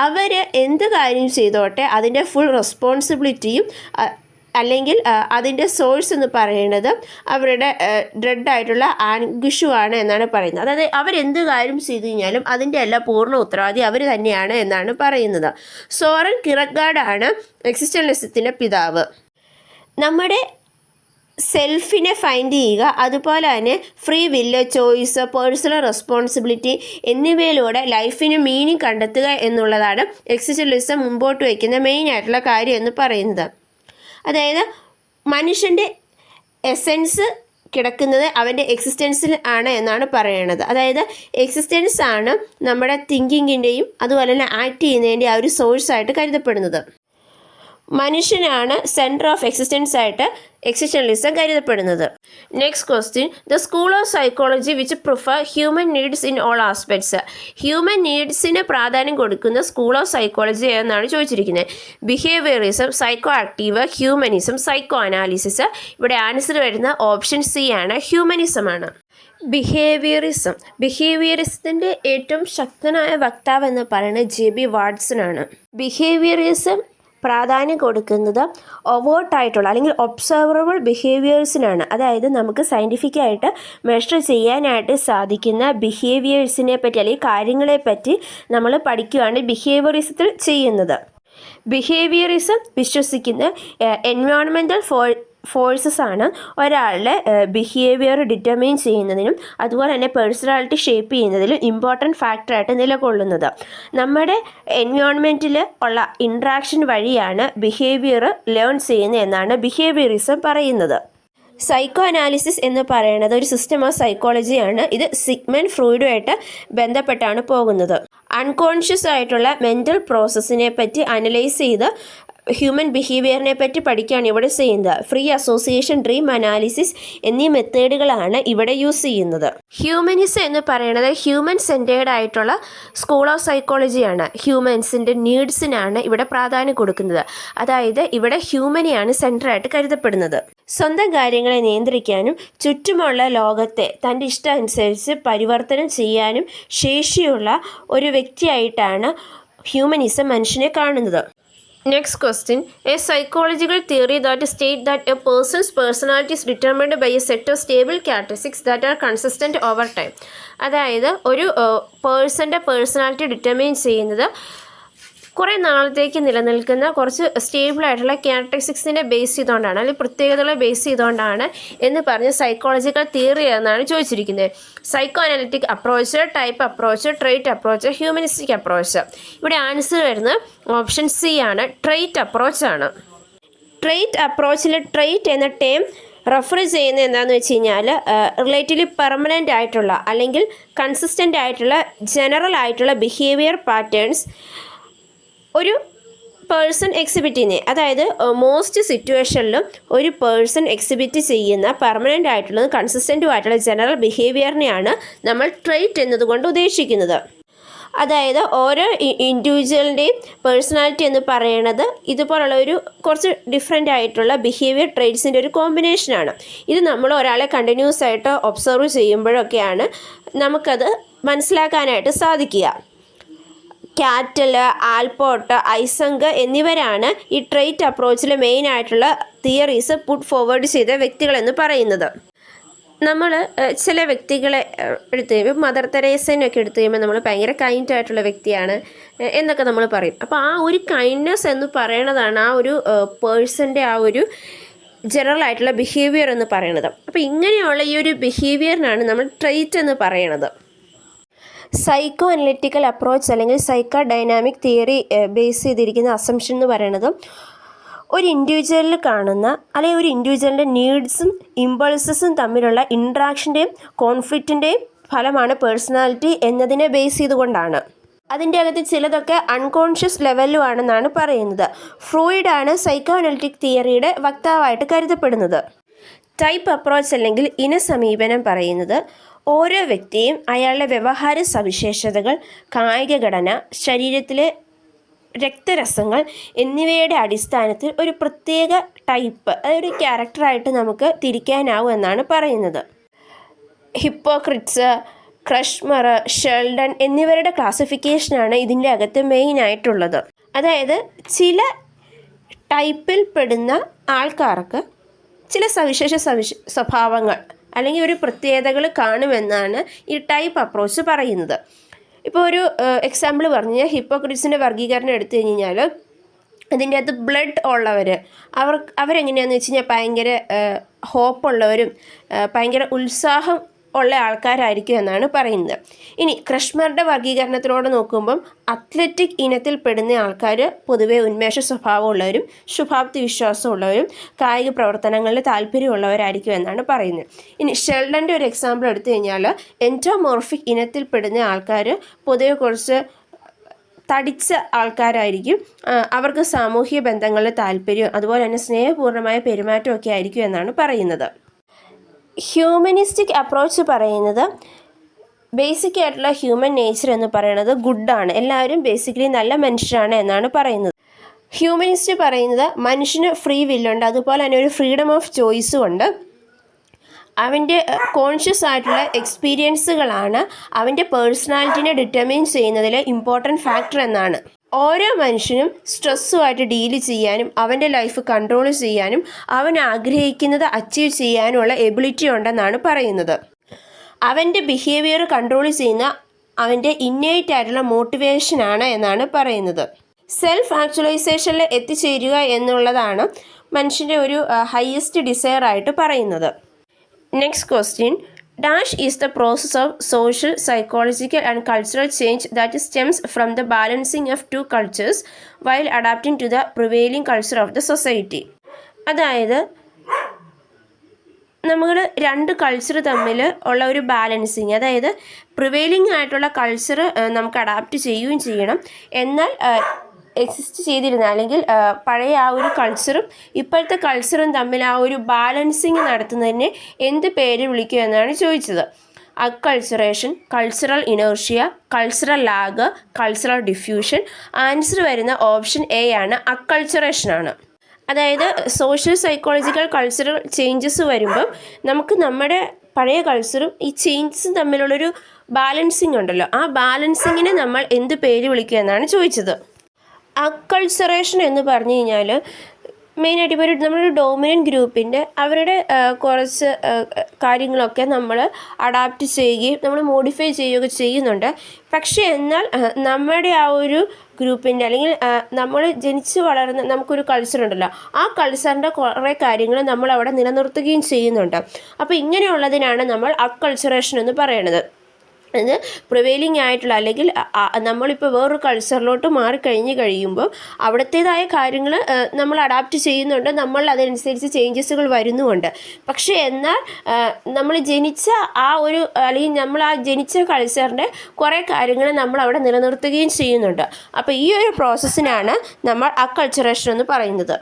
അവർ എന്ത് കാര്യം ചെയ്തോട്ടെ അതിൻ്റെ ഫുൾ റെസ്പോൺസിബിലിറ്റിയും അല്ലെങ്കിൽ അതിൻ്റെ സോഴ്സ് എന്ന് പറയുന്നത് അവരുടെ ഡ്രെഡായിട്ടുള്ള ആൻഗുഷുമാണ് എന്നാണ് പറയുന്നത്. അതായത് അവരെന്ത് കാര്യം ചെയ്തു കഴിഞ്ഞാലും അതിൻ്റെ എല്ലാ പൂർണ്ണ ഉത്തരവാദി അവർ തന്നെയാണ് എന്നാണ് പറയുന്നത്. സോറൻ കിർക്കെഗാർഡാണ് എക്സിസ്റ്റൻഷ്യലിസത്തിൻ്റെ പിതാവ്. നമ്മുടെ സെൽഫിനെ ഫൈൻഡ് ചെയ്യുക, അതുപോലെ തന്നെ ഫ്രീ വില്ല്, ചോയ്സ്, പേഴ്സണൽ റെസ്പോൺസിബിലിറ്റി എന്നിവയിലൂടെ ലൈഫിന് മീനിങ് കണ്ടെത്തുക എന്നുള്ളതാണ് എക്സിസ്റ്റൻഷ്യലിസം മുമ്പോട്ട് വയ്ക്കുന്ന മെയിൻ ആയിട്ടുള്ള കാര്യം എന്ന് പറയുന്നത്. അതായത് മനുഷ്യൻ്റെ എസെൻസ് കിടക്കുന്നത് അവൻ്റെ എക്സിസ്റ്റൻസിൽ ആണ് എന്നാണ് പറയുന്നത്. അതായത് എക്സിസ്റ്റൻസ് ആണ് നമ്മുടെ തിങ്കിങ്ങിൻ്റെയും അതുപോലെ തന്നെ ആക്ട് ചെയ്യുന്നതിൻ്റെ ആ ഒരു സോഴ്സായിട്ട് കരുതപ്പെടുന്നത്. മനുഷ്യനാണ് സെൻറ്റർ ഓഫ് എക്സിസ്റ്റൻസ് ആയിട്ട് എക്സിസ്റ്റൻഷ്യലിസം കരുതപ്പെടുന്നത്. Next question, the school of psychology which prefer human needs in all aspects. Human നീഡ്സിന് പ്രാധാന്യം കൊടുക്കുന്ന സ്കൂൾ ഓഫ് സൈക്കോളജി എന്നാണ് ചോദിച്ചിരിക്കുന്നത്. Behaviourism, psycho active, humanism, psycho analysis. ഇവിടെ ആൻസർ വരുന്ന ഓപ്ഷൻ സി ആണ്, ഹ്യൂമനിസമാണ്. ബിഹേവിയറിസത്തിൻ്റെ ഏറ്റവും ശക്തനായ വക്താവ് എന്ന് പറയുന്നത് JB വാട്സൺ ആണ്. ബിഹേവിയറിസം പ്രാധാന്യം കൊടുക്കുന്നത് ഒവേർട്ടായിട്ടുള്ള അല്ലെങ്കിൽ ഒബ്സർവറബിൾ ബിഹേവിയേഴ്സിനാണ്. അതായത് നമുക്ക് സയൻറ്റിഫിക്കായിട്ട് മെഷർ ചെയ്യാനായിട്ട് സാധിക്കുന്ന ബിഹേവിയേഴ്സിനെ പറ്റി അല്ലെങ്കിൽ കാര്യങ്ങളെപ്പറ്റി നമ്മൾ പഠിക്കുകയാണ് ബിഹേവിയറിസത്തിൽ ചെയ്യുന്നത്. ബിഹേവിയറിസം വിശ്വസിക്കുന്ന എൻവയോൺമെൻറ്റൽ ഫോഴ്സസ് ആണ് ഒരാളുടെ ബിഹേവിയർ ഡിറ്റർമൈൻ ചെയ്യുന്നതിനും അതുപോലെ തന്നെ പേഴ്സണാലിറ്റി ഷേപ്പ് ചെയ്യുന്നതിലും ഇമ്പോർട്ടൻറ്റ് ഫാക്ടറായിട്ട് നിലകൊള്ളുന്നത്. നമ്മുടെ എൻവയോൺമെൻറ്റിൽ ഉള്ള ഇൻട്രാക്ഷൻ വഴിയാണ് ബിഹേവിയർ ലേൺ ചെയ്യുന്നത് എന്നാണ് ബിഹേവിയറിസം പറയുന്നത്. സൈക്കോ അനാലിസിസ് എന്ന് പറയുന്നത് ഒരു സിസ്റ്റം ഓഫ് സൈക്കോളജിയാണ്. ഇത് സിഗ്മണ്ട് ഫ്രോയിഡുമായിട്ട് ബന്ധപ്പെട്ടാണ് പോകുന്നത്. അൺകോൺഷ്യസ് ആയിട്ടുള്ള മെൻ്റൽ പ്രോസസ്സിനെ പറ്റി അനലൈസ് ചെയ്ത് ഹ്യൂമൻ ബിഹേവിയറിനെ പറ്റി പഠിക്കുകയാണ് ഇവിടെ ചെയ്യുന്നത്. ഫ്രീ അസോസിയേഷൻ, ഡ്രീം അനാലിസിസ് എന്നീ മെത്തേഡുകളാണ് ഇവിടെ യൂസ് ചെയ്യുന്നത്. ഹ്യൂമനിസം എന്ന് പറയുന്നത് ഹ്യൂമൻ സെൻറ്റേർഡ് ആയിട്ടുള്ള സ്കൂൾ ഓഫ് സൈക്കോളജിയാണ്. ഹ്യൂമൻസിൻ്റെ നീഡ്സിനാണ് ഇവിടെ പ്രാധാന്യം കൊടുക്കുന്നത്. അതായത് ഇവിടെ ഹ്യൂമനെയാണ് സെൻറ്ററായിട്ട് കരുതപ്പെടുന്നത്. സ്വന്തം കാര്യങ്ങളെ നിയന്ത്രിക്കാനും ചുറ്റുമുള്ള ലോകത്തെ തൻ്റെ ഇഷ്ടം അനുസരിച്ച് പരിവർത്തനം ചെയ്യാനും ശേഷിയുള്ള ഒരു വ്യക്തിയായിട്ടാണ് ഹ്യൂമനിസം മനുഷ്യനെ കാണുന്നത്. Next question. A psychological theory that states that a person's personality is determined by a set of stable characteristics that are consistent over time. അതായത് ഒരു പേഴ്സൻ്റെ പേഴ്സണാലിറ്റി ഡിറ്റർമൈൻ ചെയ്യുന്നത് കുറേ നാളത്തേക്ക് നിലനിൽക്കുന്ന കുറച്ച് സ്റ്റേബിളായിട്ടുള്ള ക്യാരക്ടറിസ്റ്റിക്സിനെ ബേസ് ചെയ്തുകൊണ്ടാണ്, അല്ലെങ്കിൽ പ്രത്യേകതകളെ ബേസ് ചെയ്തുകൊണ്ടാണ് എന്ന് പറഞ്ഞ് സൈക്കോളജിക്കൽ തിയറി എന്നാണ് ചോദിച്ചിരിക്കുന്നത്. Psycho analytic approach, type approach, trait approach, humanistic approach. ഇവിടെ ആൻസർ വരുന്നത് ഓപ്ഷൻ സി ആണ്, ട്രെയ്റ്റ് അപ്രോച്ചാണ്. ട്രെയ്റ്റ് അപ്രോച്ചിൽ ട്രെയ്റ്റ് എന്ന ടേം റെഫർ ചെയ്യുന്നത് എന്താണെന്ന് വെച്ച് കഴിഞ്ഞാൽ റിലേറ്റീവ്ലി പെർമനൻ്റ് ആയിട്ടുള്ള അല്ലെങ്കിൽ കൺസിസ്റ്റൻ്റ് ആയിട്ടുള്ള ജനറൽ ആയിട്ടുള്ള ബിഹേവിയർ പാറ്റേൺസ് ഒരു പേഴ്സൺ എക്സിബിറ്റ് ചെയ്യുന്നത്. അതായത് മോസ്റ്റ് സിറ്റുവേഷനിലും ഒരു പേഴ്സൺ എക്സിബിറ്റ് ചെയ്യുന്ന പെർമനൻ്റ് ആയിട്ടുള്ളതും കൺസിസ്റ്റൻറ്റും ആയിട്ടുള്ള ജനറൽ ബിഹേവിയറിനെയാണ് നമ്മൾ ട്രെയ്റ്റ് എന്നതുകൊണ്ട് ഉദ്ദേശിക്കുന്നത്. അതായത് ഓരോ ഇൻഡിവിജ്വലിൻ്റെയും പേഴ്സണാലിറ്റി എന്ന് പറയുന്നത് ഇതുപോലുള്ള ഒരു കുറച്ച് ഡിഫറെൻ്റ് ആയിട്ടുള്ള ബിഹേവിയർ ട്രെയ്റ്റ്സിൻ്റെ ഒരു കോമ്പിനേഷനാണ്. ഇത് നമ്മൾ ഒരാളെ കണ്ടിന്യൂസ് ആയിട്ട് ഒബ്സർവ് ചെയ്യുമ്പോഴൊക്കെയാണ് നമുക്കത് മനസ്സിലാക്കാനായിട്ട് സാധിക്കുക. കാറ്റൽ, ആൽപോർട്ട്, ഐസങ്ക് എന്നിവരാണ് ഈ ട്രെയ്റ്റ് അപ്രോച്ചിൽ മെയിൻ ആയിട്ടുള്ള തിയറീസ് പുട്ട് ഫോർവേഡ് ചെയ്ത വ്യക്തികളെന്ന് പറയുന്നത്. നമ്മൾ ചില വ്യക്തികളെ എടുത്തു കഴിയുമ്പോൾ മദർ തെരേസേനൊക്കെ എടുത്തു കഴിയുമ്പോൾ നമ്മൾ ഭയങ്കര കൈൻഡ് ആയിട്ടുള്ള വ്യക്തിയാണ് എന്നൊക്കെ നമ്മൾ പറയും. അപ്പോൾ ആ ഒരു കൈൻഡ്നെസ് എന്ന് പറയണതാണ് ആ ഒരു പേഴ്സൻ്റെ ആ ഒരു ജനറൽ ആയിട്ടുള്ള ബിഹേവിയർ എന്ന് പറയുന്നത്. അപ്പോൾ ഇങ്ങനെയുള്ള ഈ ഒരു ബിഹേവിയറിനാണ് നമ്മൾ ട്രെയ്റ്റ് എന്ന് പറയുന്നത്. സൈക്കോ അനലിറ്റിക്കൽ അപ്രോച്ച് അല്ലെങ്കിൽ സൈക്കോ ഡൈനാമിക് തിയറി ബേസ് ചെയ്തിരിക്കുന്ന അസംഷൻ എന്ന് പറയുന്നത് ഒരു ഇൻഡിവിജ്വലിൽ കാണുന്ന അല്ലെങ്കിൽ ഒരു ഇൻഡിവിജ്വലിൻ്റെ നീഡ്സും ഇമ്പൾസസും തമ്മിലുള്ള ഇൻട്രാക്ഷൻ്റെയും കോൺഫ്ലിക്റ്റിൻ്റെയും ഫലമാണ് പേഴ്സണാലിറ്റി എന്നതിനെ ബേസ് ചെയ്തുകൊണ്ടാണ്. അതിൻ്റെ അകത്ത് ചിലതൊക്കെ അൺകോൺഷ്യസ് ലെവലിലുമാണെന്നാണ് പറയുന്നത്. ഫ്രോയിഡാണ് സൈക്കോ അനലിറ്റിക് തിയറിയുടെ വക്താവായിട്ട് കരുതപ്പെടുന്നത്. ടൈപ്പ് അപ്രോച്ച് അല്ലെങ്കിൽ ഇനസമീപനം പറയുന്നത് ഓരോ വ്യക്തിയും അയാളുടെ വ്യവഹാര സവിശേഷതകൾ, കായിക ഘടന, ശരീരത്തിലെ രക്തരസങ്ങൾ എന്നിവയുടെ അടിസ്ഥാനത്തിൽ ഒരു പ്രത്യേക ടൈപ്പ്, അതൊരു ക്യാരക്ടറായിട്ട് നമുക്ക് തിരിക്കാനാവും എന്നാണ് പറയുന്നത്. ഹിപ്പോക്രിറ്റ്സ്, ക്രഷ്മർ, ഷെൽഡൺ എന്നിവരുടെ ക്ലാസിഫിക്കേഷനാണ് ഇതിൻ്റെ അകത്ത് മെയിനായിട്ടുള്ളത്. അതായത് ചില ടൈപ്പിൽ പെടുന്ന ആൾക്കാർക്ക് ചില സവിശേഷ സ്വഭാവങ്ങൾ അല്ലെങ്കിൽ ഒരു പ്രത്യേകതകൾ കാണുമെന്നാണ് ഈ ടൈപ്പ് അപ്രോച്ച് പറയുന്നത്. ഇപ്പോൾ ഒരു എക്സാമ്പിൾ പറഞ്ഞു കഴിഞ്ഞാൽ ഹിപ്പോക്രിറ്റ്സിൻ്റെ വർഗീകരണം എടുത്തു കഴിഞ്ഞാൽ അതിൻ്റെ അകത്ത് ബ്ലഡ് ഉള്ളവർ അവരെങ്ങനെയാണെന്ന് വെച്ച് കഴിഞ്ഞാൽ ഭയങ്കര ഹോപ്പുള്ളവരും ഭയങ്കര ഉത്സാഹം ഉള്ള ആൾക്കാരായിരിക്കും എന്നാണ് പറയുന്നത്. ഇനി ക്രഷ്മറുടെ വർഗീകരണത്തിലൂടെ നോക്കുമ്പം അത്ലറ്റിക് ഇനത്തിൽ പെടുന്ന ആൾക്കാർ പൊതുവെ ഉന്മേഷ സ്വഭാവമുള്ളവരും ശുഭാപ്തി വിശ്വാസമുള്ളവരും കായിക പ്രവർത്തനങ്ങളിൽ താല്പര്യമുള്ളവരായിരിക്കും എന്നാണ് പറയുന്നത്. ഇനി ഷെൽഡൻ്റെ ഒരു എക്സാമ്പിൾ എടുത്തു കഴിഞ്ഞാൽ എൻഡോമോർഫിക് ഇനത്തിൽ പെടുന്ന ആൾക്കാർ പൊതുവെ കുറച്ച് തടിച്ച ആൾക്കാരായിരിക്കും. അവർക്ക് സാമൂഹിക ബന്ധങ്ങളിൽ താല്പര്യം അതുപോലെ തന്നെ സ്നേഹപൂർണ്ണമായ പെരുമാറ്റമൊക്കെ ആയിരിക്കും എന്നാണ് പറയുന്നത്. ഹ്യൂമനിസ്റ്റിക് അപ്രോച്ച് പറയുന്നത് ബേസിക് ആയിട്ടുള്ള ഹ്യൂമൻ നേച്ചർ എന്ന് പറയുന്നത് ഗുഡാണ്, എല്ലാവരും ബേസിക്കലി നല്ല മനുഷ്യരാണ് എന്നാണ് പറയുന്നത്. ഹ്യൂമനിസ്റ്റ് പറയുന്നത് മനുഷ്യന് ഫ്രീ വില്ലുണ്ട്, അതുപോലെ തന്നെ ഒരു ഫ്രീഡം ഓഫ് ചോയ്സും ഉണ്ട്. അവൻ്റെ കോൺഷ്യസ് ആയിട്ടുള്ള എക്സ്പീരിയൻസുകളാണ് അവൻ്റെ പേഴ്സണാലിറ്റിനെ ഡിറ്റർമൈൻ ചെയ്യുന്നതിലെ ഇമ്പോർട്ടൻറ്റ് ഫാക്ടർ എന്നാണ്. ഓരോ മനുഷ്യനും സ്ട്രെസ്സുമായിട്ട് ഡീല് ചെയ്യാനും അവൻ്റെ ലൈഫ് കൺട്രോൾ ചെയ്യാനും അവൻ ആഗ്രഹിക്കുന്നത് അച്ചീവ് ചെയ്യാനുമുള്ള എബിലിറ്റി ഉണ്ടെന്നാണ് പറയുന്നത്. അവൻ്റെ ബിഹേവിയർ കൺട്രോൾ ചെയ്യുന്ന അവൻ്റെ ഇന്നേറ്റ് ആയിട്ടുള്ള മോട്ടിവേഷനാണ് എന്നാണ് പറയുന്നത്. സെൽഫ് ആക്ച്വലൈസേഷനിൽ എത്തിച്ചേരുക എന്നുള്ളതാണ് മനുഷ്യൻ്റെ ഒരു ഹയസ്റ്റ് ഡിസയർ ആയിട്ട് പറയുന്നത്. Next question. Dash is the process of social, psychological and cultural change that stems from the balancing of two cultures while adapting to the prevailing culture of the society. അതായത് നമ്മൾ രണ്ട് culture തമ്മിൽ ഉള്ള ഒരു balancing, അതായത് prevailing ആയിട്ടുള്ള culture നമുക്ക് adapt ചെയ്യുകയും ചെയ്യണം. എന്നാൽ എക്സിസ്റ്റ് ചെയ്തിരുന്ന അല്ലെങ്കിൽ പഴയ ആ ഒരു കൾച്ചറും ഇപ്പോഴത്തെ കൾച്ചറും തമ്മിൽ ആ ഒരു ബാലൻസിങ് നടത്തുന്നതിന് എന്ത് പേര് വിളിക്കുക എന്നാണ് ചോദിച്ചത്. Acculturation, cultural inertia, cultural lag, cultural diffusion. Answer വരുന്ന ഓപ്ഷൻ എ ആണ്, അക്കൾച്ചറേഷനാണ്. അതായത് സോഷ്യൽ സൈക്കോളജിക്കൽ കൾച്ചറൽ ചേഞ്ചസ് വരുമ്പം നമുക്ക് നമ്മുടെ പഴയ കൾച്ചറും ഈ ചേഞ്ചസും തമ്മിലുള്ളൊരു ബാലൻസിങ് ഉണ്ടല്ലോ, ആ ബാലൻസിങ്ങിനെ നമ്മൾ എന്ത് പേര് വിളിക്കുക എന്നാണ് ചോദിച്ചത്. അക്കൾച്ചറേഷൻ എന്ന് പറഞ്ഞു കഴിഞ്ഞാൽ മെയിനായിട്ട് ഇപ്പോൾ നമ്മളൊരു ഡോമിനൻ്റ് ഗ്രൂപ്പിൻ്റെ അവരുടെ കുറച്ച് കാര്യങ്ങളൊക്കെ നമ്മൾ അഡാപ്റ്റ് ചെയ്യുകയും നമ്മൾ മോഡിഫൈ ചെയ്യുകയൊക്കെ ചെയ്യുന്നുണ്ട്. പക്ഷേ എന്നാൽ നമ്മുടെ ആ ഒരു ഗ്രൂപ്പിൻ്റെ അല്ലെങ്കിൽ നമ്മൾ ജനിച്ച് വളർന്ന നമുക്കൊരു കൾച്ചർ ഉണ്ടല്ലോ, ആ കൾച്ചറിൻ്റെ കുറേ കാര്യങ്ങൾ നമ്മൾ അവിടെ നിലനിർത്തുകയും ചെയ്യുന്നുണ്ട്. അപ്പോൾ ഇങ്ങനെയുള്ളതിനാണ് നമ്മൾ അക്കൾച്ചറേഷൻ എന്ന് പറയുന്നത്. അത് പ്രിവെയിലിംഗ് ആയിട്ടുള്ള അല്ലെങ്കിൽ നമ്മളിപ്പോൾ വേറൊരു കൾച്ചറിലോട്ട് കഴിയുമ്പോൾ അവിടത്തേതായ കാര്യങ്ങൾ നമ്മൾ അഡാപ്റ്റ് ചെയ്യുന്നുണ്ട്, നമ്മൾ അതനുസരിച്ച് ചേഞ്ചസുകൾ വരുന്നുമുണ്ട്. പക്ഷേ എന്നാൽ നമ്മൾ ജനിച്ച ആ ഒരു അല്ലെങ്കിൽ നമ്മൾ ആ ജനിച്ച കൾച്ചറിൻ്റെ കുറേ കാര്യങ്ങൾ നമ്മൾ അവിടെ നിലനിർത്തുകയും ചെയ്യുന്നുണ്ട്. അപ്പോൾ ഈ ഒരു പ്രോസസ്സിനാണ് നമ്മൾ അക്കൾച്ചറേഷൻ എന്ന് പറയുന്നത്.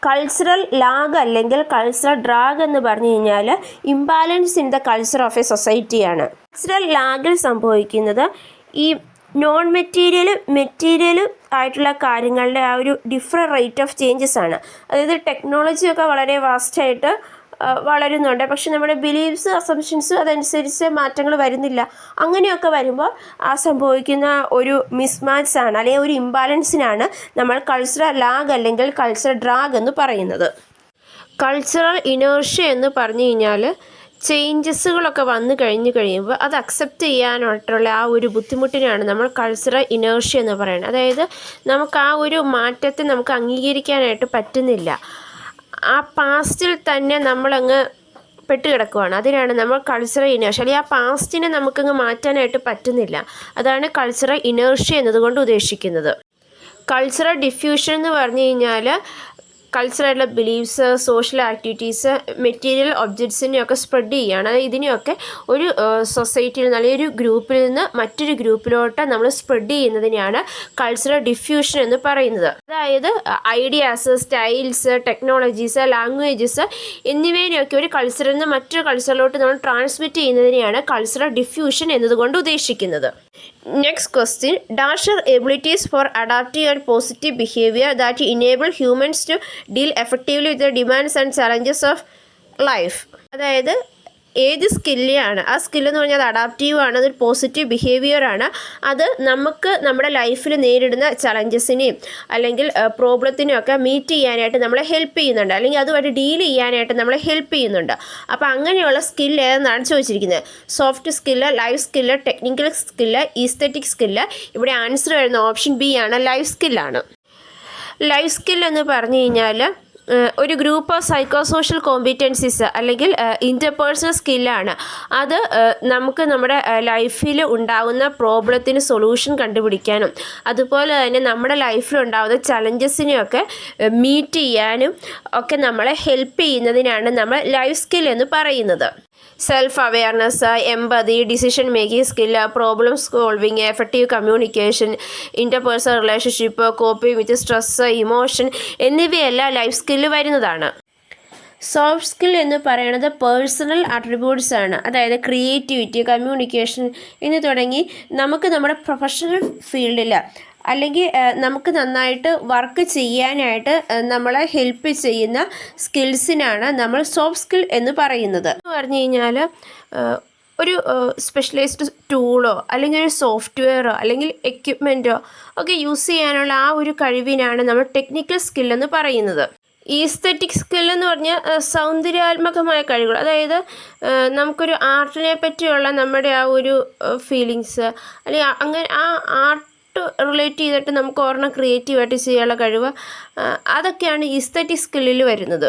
കൾച്ചറൽ ലാഗ് അല്ലെങ്കിൽ കൾച്ചറൽ ഡ്രാഗ് എന്ന് പറഞ്ഞു കഴിഞ്ഞാൽ imbalance in the culture of a സൊസൈറ്റിയാണ്. കൾച്ചറൽ ലാഗിൽ സംഭവിക്കുന്നത് ഈ നോൺ മെറ്റീരിയലും ആയിട്ടുള്ള കാര്യങ്ങളുടെ ആ ഒരു ഡിഫറെൻറ്റ് റേറ്റ് ഓഫ് ചേഞ്ചസ് ആണ്. അതായത് ടെക്നോളജിയൊക്കെ വളരെ വാസ്റ്റായിട്ട് വളരുന്നുണ്ട്, പക്ഷെ നമ്മുടെ ബിലീഫ്സ് അസംഷൻസ് അതനുസരിച്ച് മാറ്റങ്ങൾ വരുന്നില്ല. അങ്ങനെയൊക്കെ വരുമ്പോൾ ആ സംഭവിക്കുന്ന ഒരു മിസ്മാച്ച് ആണ് അല്ലെങ്കിൽ ഒരു ഇംബാലൻസിനാണ് നമ്മൾ കൾച്ചറൽ ലാഗ് അല്ലെങ്കിൽ കൾച്ചറൽ ഡ്രാഗ് എന്ന് പറയുന്നത്. കൾച്ചറൽ ഇനേർഷ്യ എന്ന് പറഞ്ഞു കഴിഞ്ഞാൽ ചേഞ്ചസുകളൊക്കെ വന്നു കഴിയുമ്പോൾ അത് അക്സെപ്റ്റ് ചെയ്യാനായിട്ടുള്ള ആ ഒരു ബുദ്ധിമുട്ടിനാണ് നമ്മൾ കൾച്ചറൽ ഇനേർഷ്യ എന്ന് പറയുന്നത്. അതായത് നമുക്ക് ആ ഒരു മാറ്റത്തെ നമുക്ക് അംഗീകരിക്കാനായിട്ട് പറ്റുന്നില്ല, ആ പാസ്റ്റിൽ തന്നെ നമ്മളങ്ങ് പെട്ടുകിടക്കുകയാണ്. അതിനാണ് നമ്മൾ കൾച്ചറൽ ഇനേർഷ്യ, അല്ലെങ്കിൽ ആ പാസ്റ്റിനെ നമുക്കങ്ങ് മാറ്റാനായിട്ട് പറ്റുന്നില്ല. അതാണ് കൾച്ചറൽ ഇനേർഷ്യ എന്നതുകൊണ്ട് ഉദ്ദേശിക്കുന്നത്. കൾച്ചറൽ ഡിഫ്യൂഷൻ എന്ന് പറഞ്ഞു കഴിഞ്ഞാൽ കൾച്ചറായിട്ടുള്ള ബിലീഫ്സ്, സോഷ്യൽ ആക്ടിവിറ്റീസ്, മെറ്റീരിയൽ ഒബ്ജക്ട്സിനെയൊക്കെ സ്പ്രെഡ് ചെയ്യുകയാണ്. ഇതിനെയൊക്കെ ഒരു സൊസൈറ്റിയിൽ നിന്ന് അല്ലെങ്കിൽ ഒരു ഗ്രൂപ്പിൽ നിന്ന് മറ്റൊരു ഗ്രൂപ്പിലോട്ട് നമ്മൾ സ്പ്രെഡ് ചെയ്യുന്നതിനെയാണ് കൾച്ചറൽ ഡിഫ്യൂഷൻ എന്ന് പറയുന്നത്. അതായത് ഐഡിയാസ്, സ്റ്റൈൽസ്, ടെക്നോളജീസ്, ലാംഗ്വേജസ് എന്നിവയിനെയൊക്കെ ഒരു കൾച്ചറിൽ നിന്ന് മറ്റൊരു കൾച്ചറിലോട്ട് നമ്മൾ ട്രാൻസ്മിറ്റ് ചെയ്യുന്നതിനെയാണ് കൾച്ചറൽ ഡിഫ്യൂഷൻ എന്നതുകൊണ്ട് ഉദ്ദേശിക്കുന്നത്. Next question, dash are abilities for adapting and positive behaviour that enable humans to deal effectively with the demands and challenges of life. അതായത് ഏത് സ്കില്ലാണ്, ആ സ്കില്ലെന്ന് പറഞ്ഞാൽ അത് അഡാപ്റ്റീവാണ്, അതൊരു പോസിറ്റീവ് ബിഹേവിയറാണ്. അത് നമുക്ക് നമ്മുടെ ലൈഫിൽ നേരിടുന്ന ചലഞ്ചസിനെയും അല്ലെങ്കിൽ പ്രോബ്ലത്തിനെയും ഒക്കെ മീറ്റ് ചെയ്യാനായിട്ട് നമ്മളെ ഹെൽപ്പ് ചെയ്യുന്നുണ്ട്, അല്ലെങ്കിൽ അതുമായിട്ട് ഡീൽ ചെയ്യാനായിട്ട് നമ്മളെ ഹെൽപ്പ് ചെയ്യുന്നുണ്ട്. അപ്പോൾ അങ്ങനെയുള്ള സ്കിൽ ഏതെന്നാണ് ചോദിച്ചിരിക്കുന്നത്. Soft skill, life skill, technical skill, aesthetic skill. ഇവിടെ ആൻസർ വരുന്ന ഓപ്ഷൻ ബി ആണ്, ലൈഫ് സ്കില്ലാണ്. ലൈഫ് സ്കിൽ എന്ന് പറഞ്ഞു കഴിഞ്ഞാൽ ഒരു group of psycho social competencies അല്ലെങ്കിൽ ഇൻ്റർപേഴ്സണൽ സ്കില്ലാണ്. അത് നമുക്ക് നമ്മുടെ ലൈഫിൽ ഉണ്ടാകുന്ന പ്രോബ്ലത്തിന് സൊല്യൂഷൻ കണ്ടുപിടിക്കാനും അതുപോലെ തന്നെ നമ്മുടെ ലൈഫിലുണ്ടാകുന്ന ചലഞ്ചസിനെയൊക്കെ മീറ്റ് ചെയ്യാനും ഒക്കെ നമ്മളെ ഹെൽപ്പ് ചെയ്യുന്നതിനാണ് നമ്മൾ ലൈഫ് സ്കിൽ എന്ന് പറയുന്നത്. സെൽഫ് അവെയർനെസ്, എമ്പതി, decision making skill, problem solving, effective communication, interpersonal relationship, coping വിത്ത് സ്ട്രെസ്, ഇമോഷൻ എന്നിവയെല്ലാം ലൈഫ് സ്കില്ല് വരുന്നതാണ്. സോഫ്റ്റ് സ്കിൽ എന്ന് പറയുന്നത് പേഴ്സണൽ അട്രിബ്യൂട്ട്സ് ആണ്. അതായത് ക്രിയേറ്റിവിറ്റി, കമ്മ്യൂണിക്കേഷൻ എന്ന് തുടങ്ങി നമുക്ക് നമ്മുടെ പ്രൊഫഷണൽ ഫീൽഡിൽ അല്ലെങ്കിൽ നമുക്ക് നന്നായിട്ട് വർക്ക് ചെയ്യാനായിട്ട് നമ്മളെ ഹെൽപ്പ് ചെയ്യുന്ന സ്കിൽസിനാണ് നമ്മൾ സോഫ്റ്റ് സ്കിൽ എന്ന് പറയുന്നത്. എന്ന് പറഞ്ഞു കഴിഞ്ഞാൽ ഒരു സ്പെഷ്യലൈസ്ഡ് ടൂളോ അല്ലെങ്കിൽ ഒരു സോഫ്റ്റ്വെയറോ അല്ലെങ്കിൽ എക്യുപ്മെൻറ്റോ ഒക്കെ യൂസ് ചെയ്യാനുള്ള ആ ഒരു കഴിവിനാണ് നമ്മൾ ടെക്നിക്കൽ സ്കില്ലെന്ന് പറയുന്നത്. ഈസ്തെറ്റിക് സ്കില്ലെന്ന് പറഞ്ഞാൽ സൗന്ദര്യാത്മകമായ കഴിവുകൾ, അതായത് നമുക്കൊരു ആർട്ടിനെ പറ്റിയുള്ള നമ്മുടെ ആ ഒരു ഫീലിങ്സ് അല്ലെങ്കിൽ അങ്ങനെ ആ ആർട്ട് റിലേറ്റ് ചെയ്തിട്ട് നമുക്ക് ഒരെണ്ണം ക്രിയേറ്റീവായിട്ട് ചെയ്യാനുള്ള കഴിവ്, അതൊക്കെയാണ് ഈസ്തെറ്റിക് സ്കില്ലിൽ വരുന്നത്.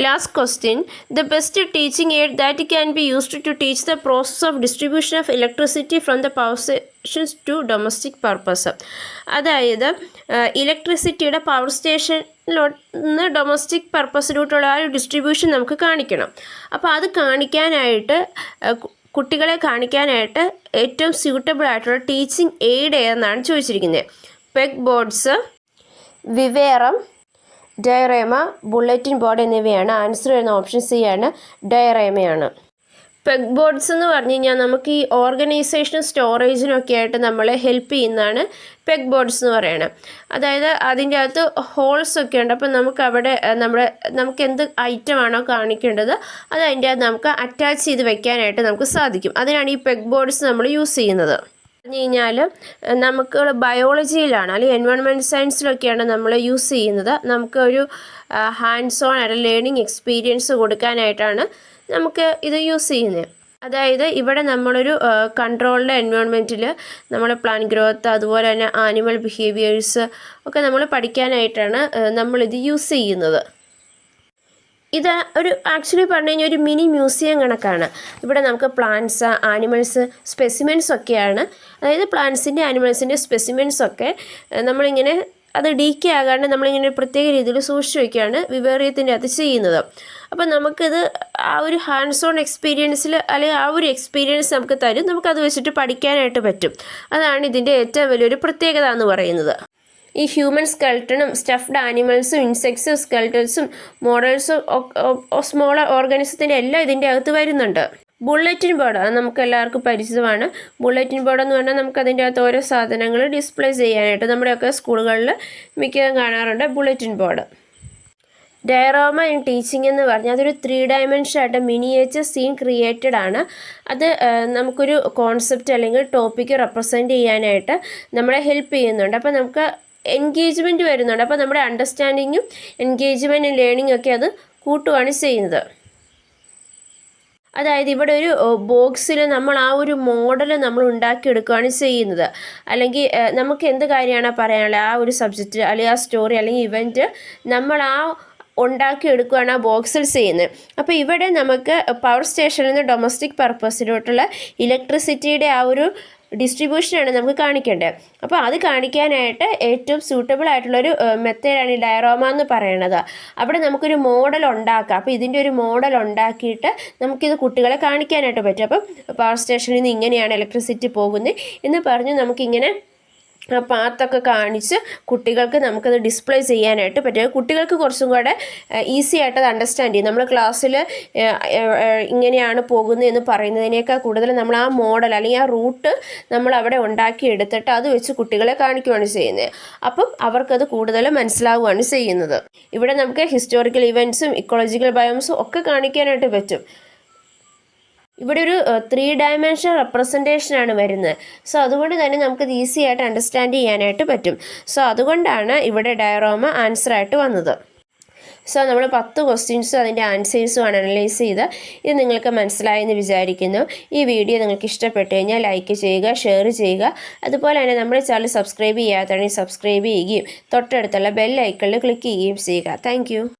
Last question, the best teaching aid that can be used to teach the process of distribution of electricity from the power to domestic purpose. അതായത് ഇലക്ട്രിസിറ്റിയുടെ പവർ സ്റ്റേഷനിലോട്ട് ഡൊമസ്റ്റിക് പർപ്പസിലോട്ടുള്ള ആ ഒരു ഡിസ്ട്രിബ്യൂഷൻ നമുക്ക് കാണിക്കണം. അപ്പോൾ അത് കാണിക്കാനായിട്ട് കുട്ടികളെ കാണിക്കാനായിട്ട് ഏറ്റവും സ്യൂട്ടബിൾ ആയിട്ടുള്ള ടീച്ചിങ് എയ്ഡ് ഏതെന്നാണ് ചോദിച്ചിരിക്കുന്നത്. പെഗ് ബോർഡ്സ്, വിവേറം, ഡയറേമ, ബുള്ളറ്റിൻ ബോർഡ് എന്നിവയാണ്. ആൻസർ വരുന്ന ഓപ്ഷൻ സി ആണ്, ഡയറേമയാണ്. പെഗ് ബോർഡ്സ് എന്ന് പറഞ്ഞു കഴിഞ്ഞാൽ നമുക്ക് ഈ ഓർഗനൈസേഷനും സ്റ്റോറേജിനും ഒക്കെ ആയിട്ട് നമ്മളെ ഹെൽപ്പ് ചെയ്യുന്നതാണ് പെഗ് ബോർഡ്സ് എന്ന് പറയുന്നത്. അതായത് അതിൻ്റെ അകത്ത് ഹോൾസ് ഒക്കെ ഉണ്ട്. അപ്പോൾ നമുക്ക് അവിടെ നമുക്ക് എന്ത് ഐറ്റമാണോ കാണിക്കേണ്ടത് അത് അതിൻ്റെ അകത്ത് നമുക്ക് അറ്റാച്ച് ചെയ്ത് വെക്കാനായിട്ട് നമുക്ക് സാധിക്കും. അതിനാണ് ഈ പെഗ് ബോർഡ്സ് നമ്മൾ യൂസ് ചെയ്യുന്നത്. പറഞ്ഞു കഴിഞ്ഞാൽ നമുക്ക് ബയോളജിയിലാണ് അല്ലെങ്കിൽ എൻവയോൺമെൻറ്റ് സയൻസിലൊക്കെയാണ് നമ്മൾ യൂസ് ചെയ്യുന്നത്. നമുക്ക് ഒരു ഹാൻഡ്സ് ഓൺ ആയിട്ട് ലേണിംഗ് എക്സ്പീരിയൻസ് കൊടുക്കാനായിട്ടാണ് നമുക്ക് ഇത് യൂസ് ചെയ്യുന്നത്. അതായത് ഇവിടെ നമ്മളൊരു കൺട്രോൾഡ് എൻവയോൺമെൻറ്റിൽ നമ്മൾ പ്ലാന്റ് ഗ്രോത്ത് അതുപോലെ തന്നെ ആനിമൽ ബിഹേവിയേഴ്സ് ഒക്കെ നമ്മൾ പഠിക്കാനായിട്ടാണ് നമ്മളിത് യൂസ് ചെയ്യുന്നത്. ഇത് ആക്ച്വലി പറഞ്ഞു കഴിഞ്ഞാൽ ഒരു മിനി മ്യൂസിയം കണക്കാണ്. ഇവിടെ നമുക്ക് പ്ലാന്റ്സ്, ആനിമൽസ്, സ്പെസിമെൻസ് ഒക്കെയാണ്. അതായത് പ്ലാന്റ്സിൻ്റെ ആനിമൽസിൻ്റെ സ്പെസിമെൻസ് ഒക്കെ നമ്മളിങ്ങനെ അത് ഡീക്കെ ആകാണ്ട് നമ്മളിങ്ങനെ പ്രത്യേക രീതിയിൽ സൂക്ഷിച്ച് വയ്ക്കുകയാണ് വിവേറിയത്തിൻ്റെ അകത്ത് ചെയ്യുന്നത്. അപ്പോൾ നമുക്കിത് ആ ഒരു ഹാൻഡ്സ് ഓൺ എക്സ്പീരിയൻസിൽ അല്ലെങ്കിൽ ആ ഒരു എക്സ്പീരിയൻസ് നമുക്ക് തരും. നമുക്കത് വെച്ചിട്ട് പഠിക്കാനായിട്ട് പറ്റും. അതാണ് ഇതിൻ്റെ ഏറ്റവും വലിയൊരു പ്രത്യേകത എന്ന് പറയുന്നത്. ഈ ഹ്യൂമൻ സ്കെൽട്ടണും സ്റ്റഫ്ഡ് ആനിമൽസും ഇൻസെക്ട്സും സ്കെൽട്ടൻസും മോഡൽസും സ്മോളർ ഓർഗാനിസത്തിൻ്റെ എല്ലാം ഇതിൻ്റെ അകത്ത് വരുന്നുണ്ട്. ബുള്ളറ്റിൻ ബോർഡ് അത് നമുക്ക് എല്ലാവർക്കും പരിചിതമാണ്. ബുള്ളറ്റിൻ ബോർഡ് എന്ന് പറഞ്ഞാൽ നമുക്ക് അതിൻ്റെ അകത്ത് ഓരോ സാധനങ്ങൾ ഡിസ്പ്ലേ ചെയ്യാനായിട്ട് നമ്മുടെയൊക്കെ സ്കൂളുകളിൽ മിക്കതും കാണാറുണ്ട് ബുള്ളറ്റിൻ ബോർഡ്. ഡയറോമ ഇൻ ടീച്ചിങ് എന്ന് പറഞ്ഞാൽ അതൊരു 3 ഡയമെൻഷൻ ആയിട്ട് മിനിയേച്ചർ സീൻ ക്രിയേറ്റഡ് ആണ്. അത് നമുക്കൊരു കോൺസെപ്റ്റ് അല്ലെങ്കിൽ ടോപ്പിക്ക് റെപ്രസെൻറ്റ് ചെയ്യാനായിട്ട് നമ്മളെ ഹെൽപ്പ് ചെയ്യുന്നുണ്ട്. അപ്പോൾ നമുക്ക് എൻഗേജ്മെൻറ്റ് വരുന്നുണ്ട്. അപ്പോൾ നമ്മുടെ അണ്ടർസ്റ്റാൻഡിങ്ങും എൻഗേജ്മെൻറ്റും ലേണിംഗ് ഒക്കെ അത് കൂട്ടുകയാണ് ചെയ്യുന്നത്. അതായത് ഇവിടെ ഒരു ബോക്സിൽ നമ്മൾ ആ ഒരു മോഡൽ നമ്മൾ ഉണ്ടാക്കിയെടുക്കുകയാണ് ചെയ്യുന്നത്. അല്ലെങ്കിൽ നമുക്ക് എന്ത് കാര്യമാണ് പറയാനുള്ളത് ആ ഒരു സബ്ജക്റ്റ് അല്ലെങ്കിൽ ആ സ്റ്റോറി അല്ലെങ്കിൽ ഇവൻറ്റ് നമ്മൾ ഉണ്ടാക്കിയെടുക്കുകയാണ് ആ ബോക്സിൽ ചെയ്യുന്നത്. അപ്പോൾ ഇവിടെ നമുക്ക് പവർ സ്റ്റേഷനിൽ നിന്ന് ഡൊമസ്റ്റിക് പർപ്പസിലോട്ടുള്ള ഇലക്ട്രിസിറ്റിയുടെ ആ ഒരു ഡിസ്ട്രിബ്യൂഷനാണ് നമുക്ക് കാണിക്കേണ്ടത്. അപ്പോൾ അത് കാണിക്കാനായിട്ട് ഏറ്റവും സ്യൂട്ടബിൾ ആയിട്ടുള്ളൊരു മെത്തേഡാണ് ഈ ഡയറോമ എന്ന് പറയുന്നത്. അവിടെ നമുക്കൊരു മോഡൽ ഉണ്ടാക്കാം. അപ്പോൾ ഇതിൻ്റെ ഒരു മോഡൽ ഉണ്ടാക്കിയിട്ട് നമുക്കിത് കുട്ടികളെ കാണിക്കാനായിട്ട് പറ്റും. അപ്പം പവർ സ്റ്റേഷനിൽ നിന്ന് ഇങ്ങനെയാണ് ഇലക്ട്രിസിറ്റി പോകുന്നത് എന്ന് പറഞ്ഞ് നമുക്കിങ്ങനെ പാത്തൊക്കെ കാണിച്ച് കുട്ടികൾക്ക് നമുക്കത് ഡിസ്പ്ലേ ചെയ്യാനായിട്ട് പറ്റും. കുട്ടികൾക്ക് കുറച്ചും കൂടെ ഈസി ആയിട്ട് അത് അണ്ടർസ്റ്റാൻഡ് ചെയ്യും. നമ്മൾ ക്ലാസ്സിൽ ഇങ്ങനെയാണ് പോകുന്നത് എന്ന് പറയുന്നതിനേക്കാൾ കൂടുതൽ നമ്മൾ ആ മോഡൽ അല്ലെങ്കിൽ ആ റൂട്ട് നമ്മൾ അവിടെ ഉണ്ടാക്കിയെടുത്തിട്ട് അത് വെച്ച് കുട്ടികളെ കാണിക്കുകയാണ് ചെയ്യുന്നത്. അപ്പം അവർക്കത് കൂടുതൽ മനസ്സിലാവുകയാണ് ചെയ്യുന്നത്. ഇവിടെ നമുക്ക് ഹിസ്റ്റോറിക്കൽ ഇവൻറ്റ്സും ഇക്കോളജിക്കൽ ബയോംസും ഒക്കെ കാണിക്കാനായിട്ട് പറ്റും. ഇവിടെ ഒരു 3 ഡയമെൻഷൻ റെപ്രസെൻറ്റേഷനാണ് വരുന്നത്. സോ അതുകൊണ്ട് തന്നെ നമുക്കത് ഈസി ആയിട്ട് അണ്ടർസ്റ്റാൻഡ് ചെയ്യാനായിട്ട് പറ്റും. സോ അതുകൊണ്ടാണ് ഇവിടെ ഡയറോമ ആൻസറായിട്ട് വന്നത്. സോ നമ്മൾ 10 ക്വസ്റ്റ്യൻസും അതിൻ്റെ ആൻസേഴ്സുമാണ് അനലൈസ് ചെയ്ത് ഇത് നിങ്ങൾക്ക് മനസ്സിലായെന്ന് വിചാരിക്കുന്നു. ഈ വീഡിയോ നിങ്ങൾക്ക് ഇഷ്ടപ്പെട്ടു കഴിഞ്ഞാൽ ലൈക്ക് ചെയ്യുക, ഷെയർ ചെയ്യുക. അതുപോലെ തന്നെ നമ്മുടെ ചാനൽ സബ്സ്ക്രൈബ് ചെയ്യാത്തതാണെങ്കിൽ സബ്സ്ക്രൈബ് ചെയ്യുകയും തൊട്ടടുത്തുള്ള ബെൽ ഐക്കണിൽ ക്ലിക്ക് ചെയ്യുകയും ചെയ്യുക. താങ്ക്